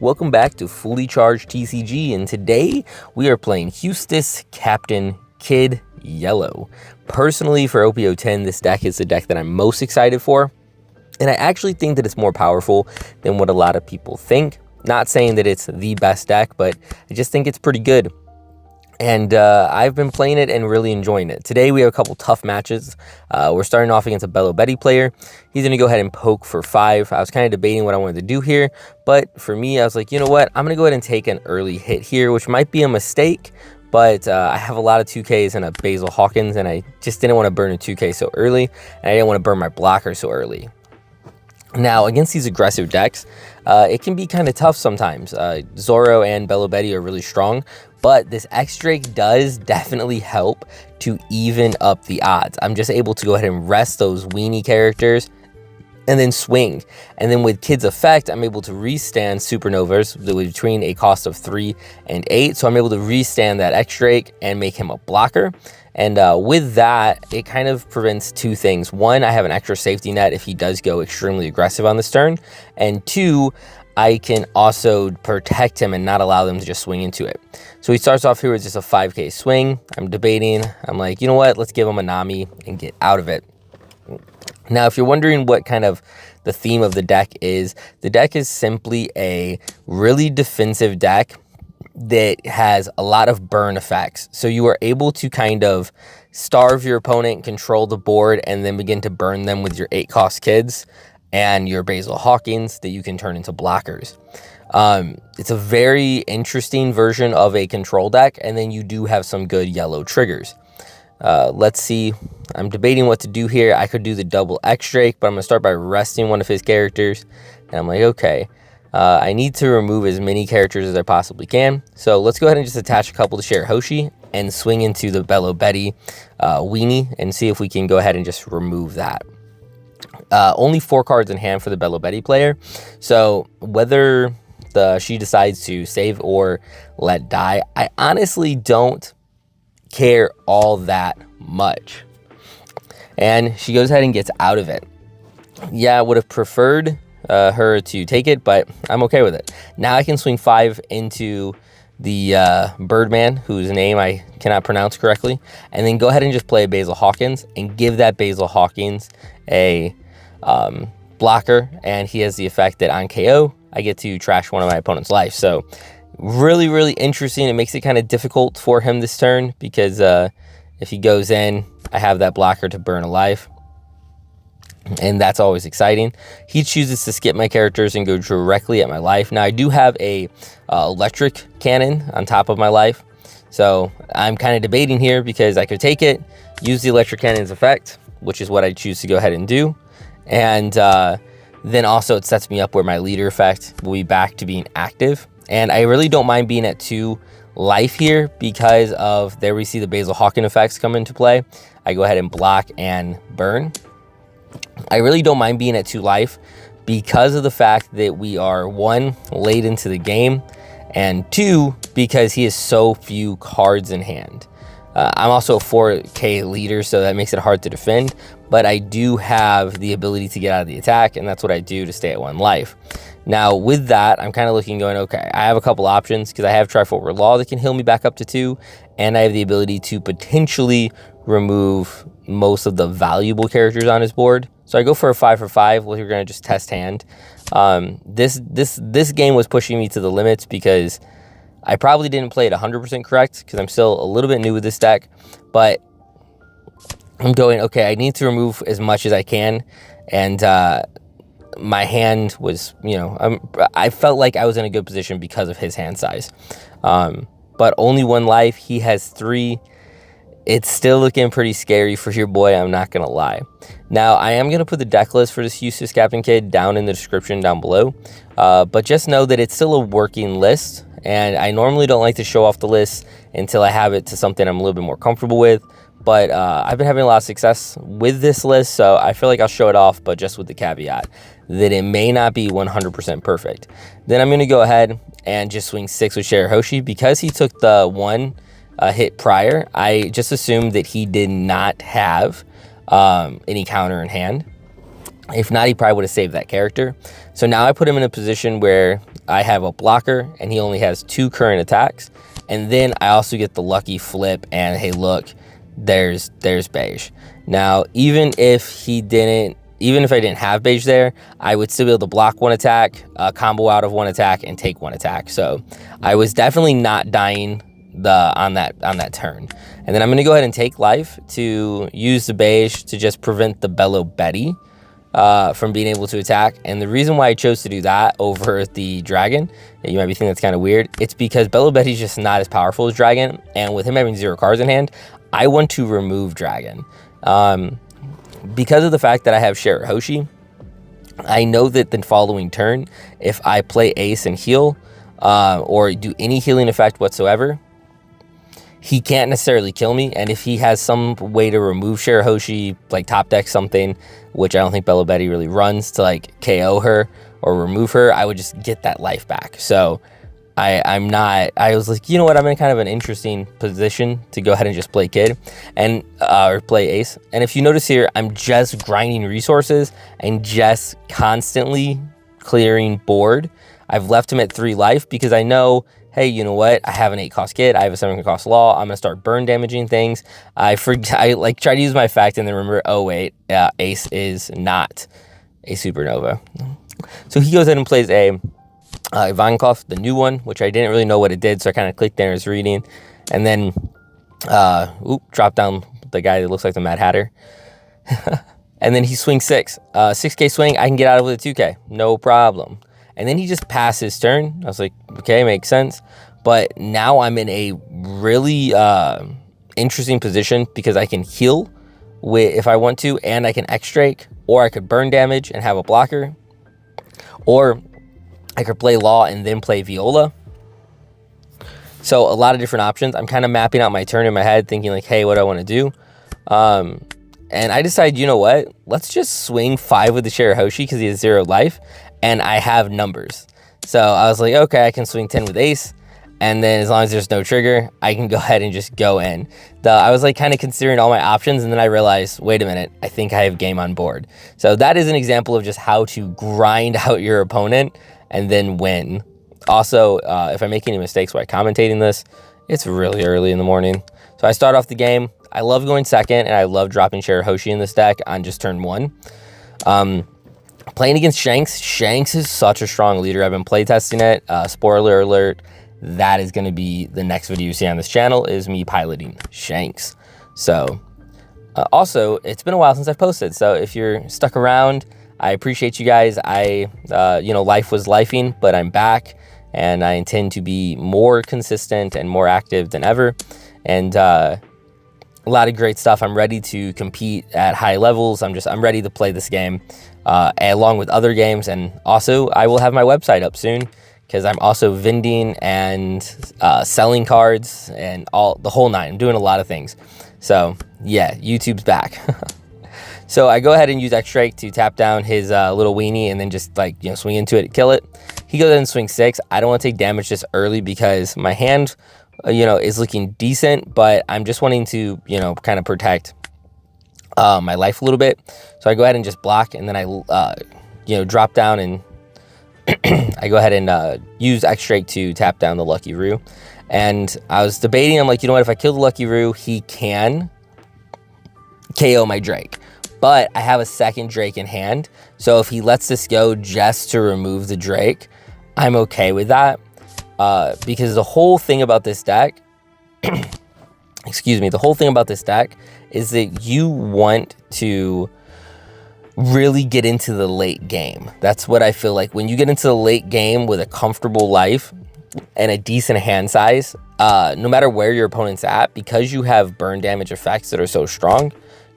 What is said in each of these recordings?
Welcome back to Fully Charged TCG, and today we are playing Eustass Captain Kid Yellow. Personally, for OPO 10, this deck is the deck that I'm most excited for, and I actually think that it's more powerful than what a lot of people think. Not saying that it's the best deck, but I just think it's pretty good. And I've been playing it and really enjoying it. Today we have a couple tough matches. We're starting off against a Bello Betty player. He's going to go ahead and poke for 5. I was kind of debating what I wanted to do here, but for me, I was like, you know what? I'm going to go ahead and take an early hit here, which might be a mistake, but I have a lot of 2Ks and a Basil Hawkins, and I just didn't want to burn a 2K so early, and I didn't want to burn my blocker so early. Now, against these aggressive decks, it can be kind of tough sometimes. Zoro and Bello Betty are really strong, but this X-Drake does definitely help to even up the odds. I'm just able to go ahead and rest those weenie characters and then swing. And then with Kid's effect, I'm able to restand Supernovas between a cost of 3 and 8. So I'm able to restand that X-Drake and make him a blocker. And with that, it kind of prevents two things. One, I have an extra safety net if he does go extremely aggressive on this turn. And two, I can also protect him and not allow them to just swing into it. So he starts off here with just a 5K swing. I'm debating. I'm like, you know what? Let's give him a Nami and get out of it. Now, if you're wondering what kind of the theme of the deck is simply a really defensive deck that has a lot of burn effects. So you are able to kind of starve your opponent, control the board, and then begin to burn them with your 8-cost kids and your Basil Hawkins that you can turn into blockers. It's a very interesting version of a control deck, and then you do have some good yellow triggers. Let's see. I'm debating what to do here. I could do the double X-Drake, but I'm going to start by resting one of his characters. And I'm like, okay, I need to remove as many characters as I possibly can. So let's go ahead and just attach a couple to Share Hoshi and swing into the Bello Betty weenie and see if we can go ahead and just remove that. Only 4 cards in hand for the Bello Betty player. So whether she decides to save or let die, I honestly don't care all that much. And she goes ahead and gets out of it. Yeah, I would have preferred her to take it, but I'm okay with it. Now I can swing 5 into the Birdman, whose name I cannot pronounce correctly, and then go ahead and just play a Basil Hawkins and give that Basil Hawkins a blocker, and he has the effect that on KO, I get to trash one of my opponent's life. So really, really interesting. It makes it kind of difficult for him this turn because if he goes in, I have that blocker to burn a life. And that's always exciting. He chooses to skip my characters and go directly at my life. Now, I do have a electric cannon on top of my life. So I'm kind of debating here because I could take it, use the electric cannon's effect, which is what I choose to go ahead and do. And then also it sets me up where my leader effect will be back to being active. And I really don't mind being at 2 life here because of, there we see the Basil Hawkins effects come into play. I go ahead and block and burn. I really don't mind being at 2 life because of the fact that we are 1, late into the game, and 2, because he has so few cards in hand. I'm also a 4K leader, so that makes it hard to defend, but I do have the ability to get out of the attack, and that's what I do to stay at 1 life. Now, with that, I'm kind of looking, going, okay, I have a couple options because I have Triforce Law that can heal me back up to 2, and I have the ability to potentially remove most of the valuable characters on his board. So I go for a 5 for 5. Well, we're going to just test hand. This game was pushing me to the limits because I probably didn't play it 100% correct because I'm still a little bit new with this deck, but I'm going, okay, I need to remove as much as I can, and my hand was, I felt like I was in a good position because of his hand size. But only 1 life. He has 3. It's still looking pretty scary for your boy, I'm not going to lie. Now, I am going to put the deck list for this Eustass Captain Kid down in the description down below. But just know that it's still a working list. And I normally don't like to show off the list until I have it to something I'm a little bit more comfortable with. But I've been having a lot of success with this list, so I feel like I'll show it off, but just with the caveat that it may not be 100% perfect. Then I'm going to go ahead and just swing 6 with Share Hoshi. Because he took the 1 hit prior, I just assumed that he did not have any counter in hand. If not, he probably would have saved that character. So now I put him in a position where I have a blocker and he only has 2 current attacks. And then I also get the lucky flip and hey, look, there's beige. Now, even if I didn't have beige there, I would still be able to block 1 attack, combo out of 1 attack, and take 1 attack. So I was definitely not dying on that turn. And then I'm going to go ahead and take life to use the beige to just prevent the Bello Betty from being able to attack. And the reason why I chose to do that over the dragon, you might be thinking that's kind of weird, it's because Bello Betty's just not as powerful as dragon, and with him having 0 cards in hand, I want to remove dragon. Because of the fact that I have Shirahoshi, I know that the following turn, if I play ace and heal, or do any healing effect whatsoever, he can't necessarily kill me. And if he has some way to remove Shirahoshi, like top deck something, which I don't think Bello Betty really runs to like KO her or remove her, I would just get that life back. So I was like, you know what, I'm in kind of an interesting position to go ahead and just play Kid and or play Ace. And if you notice here, I'm just grinding resources and just constantly clearing board. I've left him at 3 life because I know, hey, you know what? I have an 8 cost Kid. I have a 7 cost Law. I'm gonna start burn damaging things. I like try to use my fact and then remember, oh wait, Ace is not a supernova. So he goes ahead and plays a Ivankov, the new one, which I didn't really know what it did, so I kind of clicked there and was reading, and then drop down the guy that looks like the Mad Hatter. And then he swings 6. 6k swing, I can get out of it with a 2k, no problem. And then he just passed his turn. I was like, okay, makes sense. But now I'm in a really interesting position because I can heal if I want to, and I can X-Drake, or I could burn damage and have a blocker, or I could play Law and then play Viola. So a lot of different options. I'm kind of mapping out my turn in my head, thinking like, hey, what do I want to do? And I decided, you know what? Let's just swing 5 with the Shirahoshi because he has 0 life, and I have numbers. So I was like, okay, I can swing 10 with Ace, and then as long as there's no trigger, I can go ahead and just go in. I was like kind of considering all my options, and then I realized, wait a minute, I think I have game on board. So that is an example of just how to grind out your opponent and then win. Also, if I make any mistakes while commentating this, it's really early in the morning. So I start off the game. I love going second, and I love dropping Shirahoshi in this deck on just turn 1. Playing against Shanks. Shanks is such a strong leader. I've been playtesting it. Spoiler alert, that is going to be the next video you see on this channel, is me piloting Shanks. So, also, it's been a while since I've posted, so if you're stuck around, I appreciate you guys. Life was lifing, but I'm back, and I intend to be more consistent and more active than ever. And a lot of great stuff. I'm ready to compete at high levels. I'm ready to play this game along with other games. And also, I will have my website up soon because I'm also vending and selling cards and the whole nine. I'm doing a lot of things. So yeah, YouTube's back. So I go ahead and use X-Strike to tap down his little weenie and then just swing into it, kill it. He goes ahead and swings 6. I don't want to take damage this early because my hand, is looking decent, but I'm just wanting to, kind of protect my life a little bit. So I go ahead and just block, and then I, drop down and I go ahead and use X-Strike to tap down the Lucky Roo. And I was debating, I'm like, you know what, if I kill the Lucky Roo, he can KO my Drake. But I have a second Drake in hand, so if he lets this go just to remove the Drake, I'm okay with that. Because the whole thing about this deck, the whole thing about this deck is that you want to really get into the late game. That's what I feel like. When you get into the late game with a comfortable life and a decent hand size, no matter where your opponent's at, because you have burn damage effects that are so strong,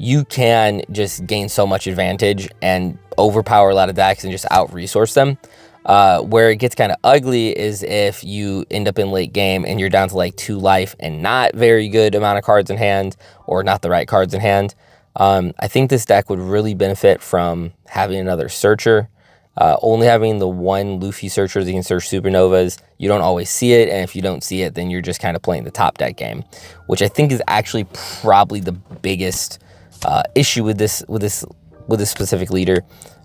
you can just gain so much advantage and overpower a lot of decks and just out-resource them. Where it gets kind of ugly is if you end up in late game and you're down to like 2 life and not very good amount of cards in hand, or not the right cards in hand. I think this deck would really benefit from having another searcher. Only having the one Luffy searcher that can search supernovas, you don't always see it, and if you don't see it, then you're just kind of playing the top deck game, which I think is actually probably the biggest issue with this specific leader.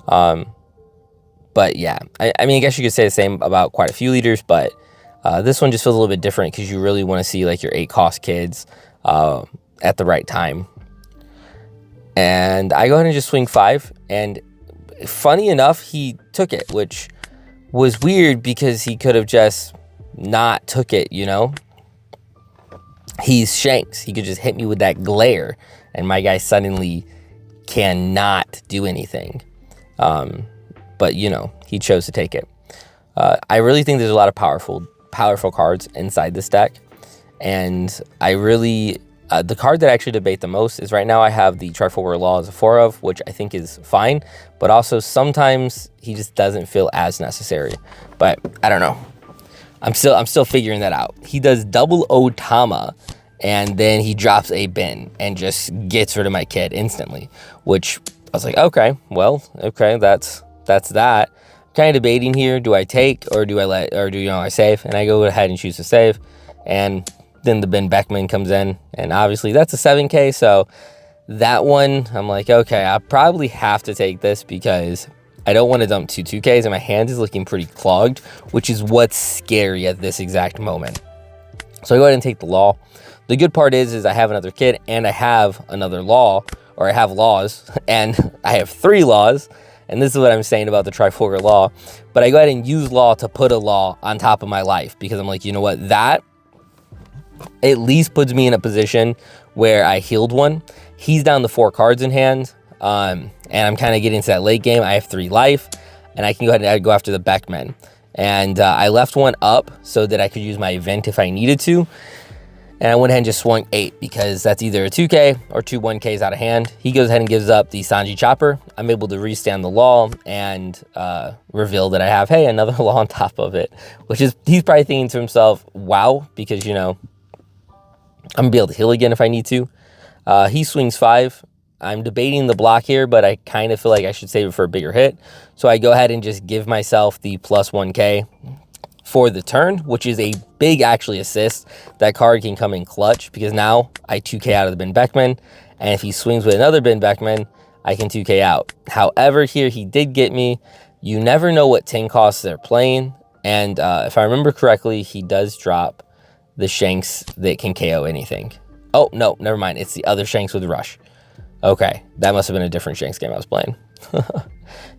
But yeah, I mean, I guess you could say the same about quite a few leaders, but this one just feels a little bit different because you really want to see like your 8 cost kids at the right time. And I go ahead and just swing 5, and funny enough, he took it, which was weird because he could have just not took it, you know? He's Shanks. He could just hit me with that glare, and my guy suddenly cannot do anything. But, you know, he chose to take it. I really think there's a lot of powerful cards inside this deck, and I really... the card that I actually debate the most is right now I have the Triforce Law as a 4 of, which I think is fine, but also sometimes he just doesn't feel as necessary. But I don't know. I'm still figuring that out. He does double Otama, and then he drops a bin and just gets rid of my kid instantly, which I was like, okay, well, okay, that's that. I'm kind of debating here. Do I take or do I save? And I go ahead and choose to save, and then the Ben Beckman comes in, and obviously that's a 7K, so that one, I'm like, okay, I probably have to take this because I don't want to dump 2Ks, and my hand is looking pretty clogged, which is what's scary at this exact moment. So I go ahead and take the law. The good part is I have another kid, and I have another law, or I have laws, and I have 3 laws, and this is what I'm saying about the Triforce Law, but I go ahead and use law to put a law on top of my life, because I'm like, you know what, that at least puts me in a position where I healed one. He's down to 4 cards in hand, and I'm kind of getting to that late game. I have 3 life, and I can go ahead and go after the Beckman. And I left one up so that I could use my event if I needed to. And I went ahead and just swung 8 because that's either a 2K or 2 1Ks out of hand. He goes ahead and gives up the Sanji Chopper. I'm able to restand the law and reveal that I have, hey, another law on top of it. Which is, he's probably thinking to himself, wow, because, you know, I'm going to be able to heal again if I need to. He swings 5. I'm debating the block here, but I kind of feel like I should save it for a bigger hit. So I go ahead and just give myself the plus 1K for the turn, which is a big actually assist. That card can come in clutch because now I 2K out of the Ben Beckman. And if he swings with another Ben Beckman, I can 2K out. However, here he did get me. You never know what 10 costs they're playing. And if I remember correctly, he does drop the Shanks that can KO anything. Oh, no, never mind. It's the other Shanks with Rush. Okay, that must have been a different Shanks game I was playing.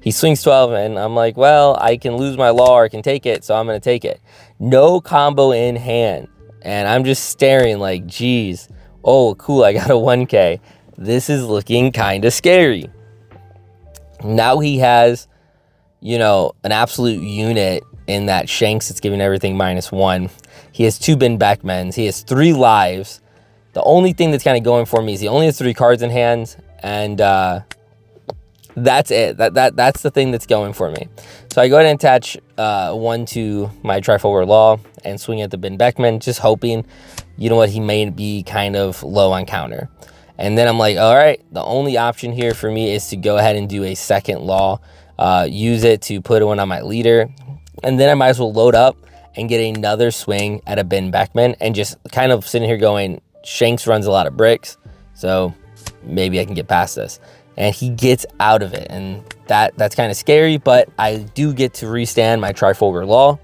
He swings 12, and I'm like, well, I can lose my law or I can take it, so I'm going to take it. No combo in hand. And I'm just staring like, geez. Oh, cool, I got a 1K. This is looking kind of scary. Now he has, you know, an absolute unit in that Shanks that's giving everything -1. He has 2 Ben Beckmans. He has 3 lives. The only thing that's kind of going for me is he only has 3 cards in hand, and that's it. That's the thing that's going for me. So I go ahead and attach 1 to my Triforce Law and swing at the Ben Beckman, just hoping, you know what, he may be kind of low on counter. And then I'm like, all right, the only option here for me is to go ahead and do a second law, use it to put one on my leader, and then I might as well load up and get another swing at a Ben Beckman and just kind of sitting here going, Shanks runs a lot of bricks, so maybe I can get past this. And he gets out of it, and that's kind of scary, but I do get to restand my Triforce Law,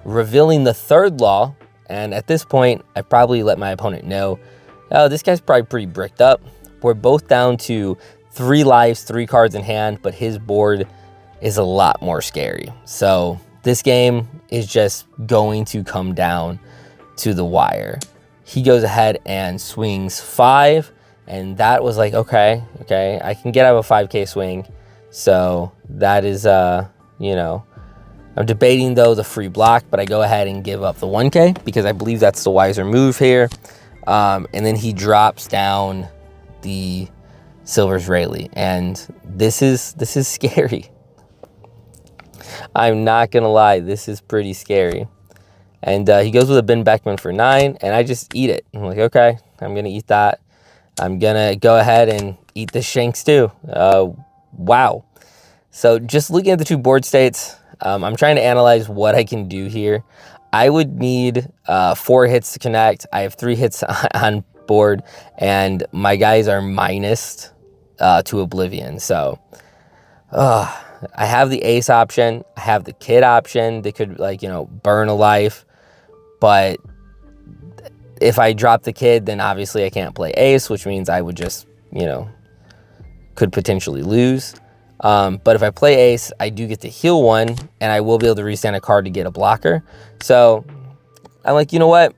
revealing the 3rd law, and at this point, I probably let my opponent know, oh, this guy's probably pretty bricked up. We're both down to 3 lives, 3 cards in hand, but his board is a lot more scary. So this game is just going to come down to the wire. He goes ahead and swings 5, and that was like, okay, I can get out of a 5K swing. So that is, you know, I'm debating though the free block, but I go ahead and give up the 1K because I believe that's the wiser move here. And then he drops down the Silver's Rayleigh, and this is scary. I'm not gonna lie, this is pretty scary. And he goes with a Ben Beckman for 9, and I just eat it. I'm like, okay, I'm gonna eat that. I'm gonna go ahead and eat the Shanks too. Wow. So just looking at the 2 board states, I'm trying to analyze what I can do here. I would need 4 hits to connect. I have 3 hits on board, and my guys are minus to Oblivion. So I have the ace option. I have the kid option. They could, like, you know, burn a life. But if I drop the kid, then obviously I can't play ace, which means I would just, you know, could potentially lose. But if I play ace, I do get to heal one, and I will be able to restand a card to get a blocker. So I'm like, you know what?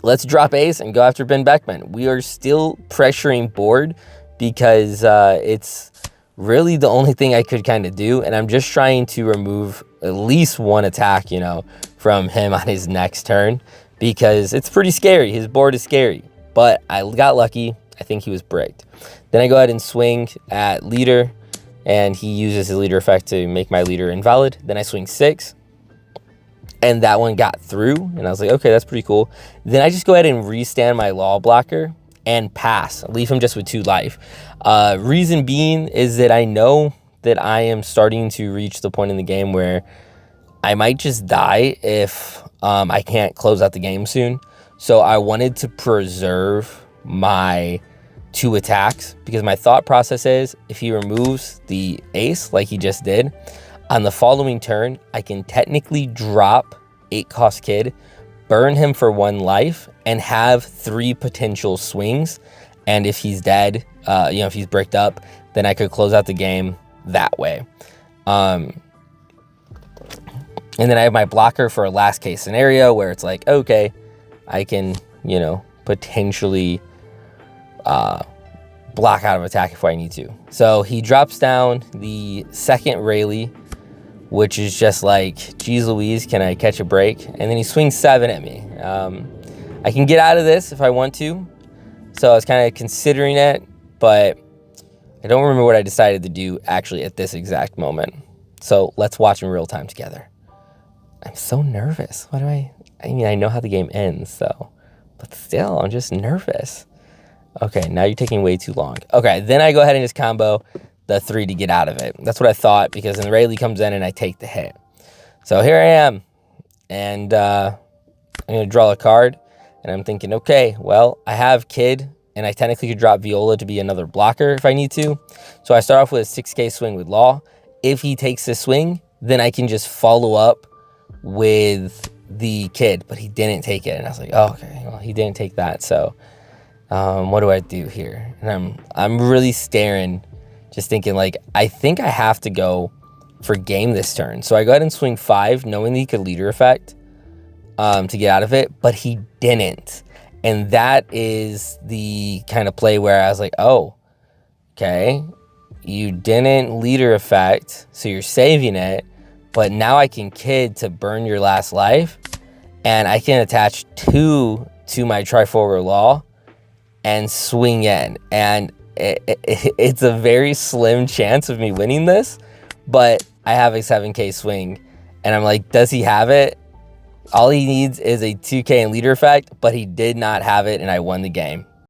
Let's drop ace and go after Ben Beckman. We are still pressuring board because it's really the only thing I could kind of do. And I'm just trying to remove at least one attack, you know, from him on his next turn, because it's pretty scary. His board is scary, but I got lucky. I think he was bricked. Then I go ahead and swing at leader, and he uses his leader effect to make my leader invalid. Then I swing 6, and that one got through, and I was like, okay, that's pretty cool. Then I just go ahead and restand my law blocker and pass, leave him just with 2 life. Reason being is that I know that I am starting to reach the point in the game where I might just die if I can't close out the game soon. So I wanted to preserve my 2 attacks, because my thought process is if he removes the ace like he just did, on the following turn, I can technically drop 8-cost kid, burn him for 1 life, and have 3 potential swings. And if he's dead, you know, if he's bricked up, then I could close out the game that way. And then I have my blocker for a last case scenario where it's like, okay, I can, you know, potentially block out of attack if I need to. So he drops down the second Rayleigh, which is just like, geez Louise, can I catch a break? And then he swings 7 at me. I can get out of this if I want to. So I was kind of considering it, but I don't remember what I decided to do actually at this exact moment. So let's watch in real time together. I'm so nervous. I mean, I know how the game ends, so, but still, I'm just nervous. Okay, now you're taking way too long. Okay, then I go ahead and just combo the 3 to get out of it. That's what I thought, because then the Rayleigh comes in and I take the hit. So here I am, and I'm going to draw a card, and I'm thinking, okay, well, I have Kid, and I technically could drop Viola to be another blocker if I need to. So I start off with a 6K swing with Law. If he takes this swing, then I can just follow up with the Kid, but he didn't take it, and I was like, oh, okay, well, he didn't take that, so what do I do here? And I'm really staring, just thinking, like, I think I have to go for game this turn. So I go ahead and swing 5, knowing that he could leader effect to get out of it, but he didn't. And that is the kind of play where I was like, oh, okay, you didn't leader effect, so you're saving it, but now I can Kid to burn your last life, and I can attach 2 to my Triforward Law and swing in. And it's a very slim chance of me winning this, but I have a 7K swing, and I'm like, does he have it? All he needs is a 2K and leader effect, but he did not have it, and I won the game.